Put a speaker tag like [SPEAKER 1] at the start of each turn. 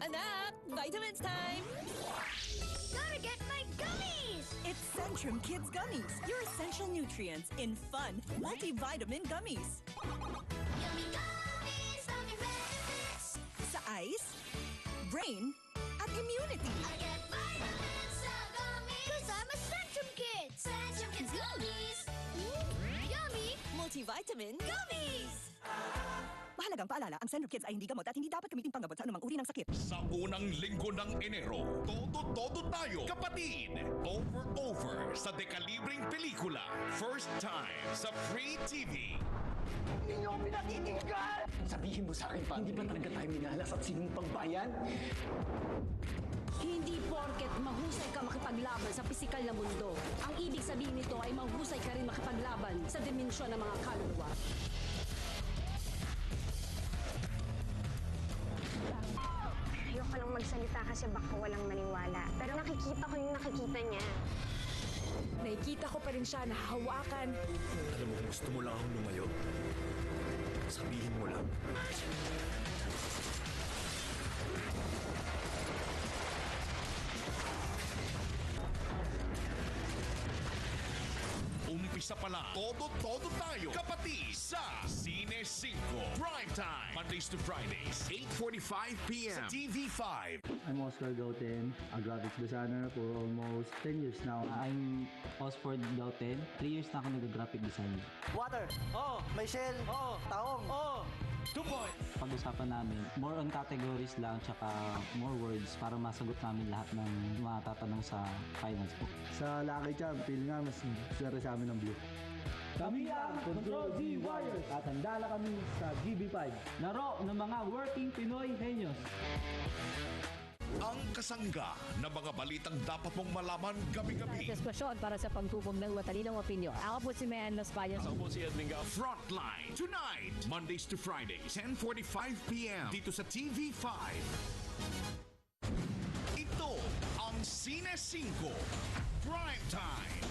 [SPEAKER 1] Anak, vitamins time!
[SPEAKER 2] Gotta get my gummies!
[SPEAKER 3] It's Centrum Kids Gummies, your essential nutrients in fun, multivitamin gummies.
[SPEAKER 2] Yummy gummies, yummy benefits!
[SPEAKER 3] Sa eyes, brain, at immunity.
[SPEAKER 2] I get vitamins sa gummies! Cause I'm a Centrum Kid! Centrum Kids Gummies! Yummy
[SPEAKER 1] Multivitamin
[SPEAKER 2] gummies!
[SPEAKER 3] Mahalagang paalala, ang Centrum Kids ay hindi gamot at hindi dapat gamitin panggamot sa anumang uri ng sakit.
[SPEAKER 4] Sa unang linggo ng Enero, todo tayo, kapatid! Over sa dekalibreng pelikula. First time sa Free TV.
[SPEAKER 5] Hindi niyo ako pinatitinggal! Sabihin mo sa akin, hindi ba talaga tayo minalas at sinumpang bayan?
[SPEAKER 6] Hindi porket mahusay ka makipaglaban sa pisikal na mundo. Ang ibig sabihin nito ay mahusay ka rin makipaglaban sa dimensyon ng mga kaluluwa.
[SPEAKER 7] Ayoko lang magsalita kasi baka walang maniwala. Pero nakikita ko yung nakikita niya.
[SPEAKER 6] Nakikita ko pa rin siya na hawakan.
[SPEAKER 8] Alam mo, kung gusto mo lang akong lumayo, sabihin mo lang.
[SPEAKER 4] Umpisa pa lang, todo tayo, kapatid, sa Cine 5. Prime time, Mondays to Fridays, 8:45 p.m. sa TV5.
[SPEAKER 9] I'm Oscar Gauten, a graphics designer for almost 10 years now.
[SPEAKER 10] I'm Osford Gauten. 3 years na ako nag-graphic design.
[SPEAKER 5] Water! Oo! May shell! Oo! Taong! Oo!
[SPEAKER 4] 2 points!
[SPEAKER 10] Pag-usapan namin, more on categories lang tsaka more words para masagot namin lahat ng mga tatanong sa finals po.
[SPEAKER 9] Sa Lucky Charm, feel nga mas swerte sa amin ng blue. Kami ang Control Z Warriors at handa na kami sa GB5.
[SPEAKER 10] Laro ng mga working Pinoy Genius.
[SPEAKER 4] Ang kasangga na mga balitang dapat mong malaman gabi-gabi.
[SPEAKER 11] Diskusyon para sa pagtubog ng matalinong opinyon. Ako po si Mayan Maspayan.
[SPEAKER 4] Ako po si Edwin Gao. Frontline, tonight, Mondays to Fridays, 10:45 p.m. dito sa TV5. Ito ang Cine 5 Prime Time.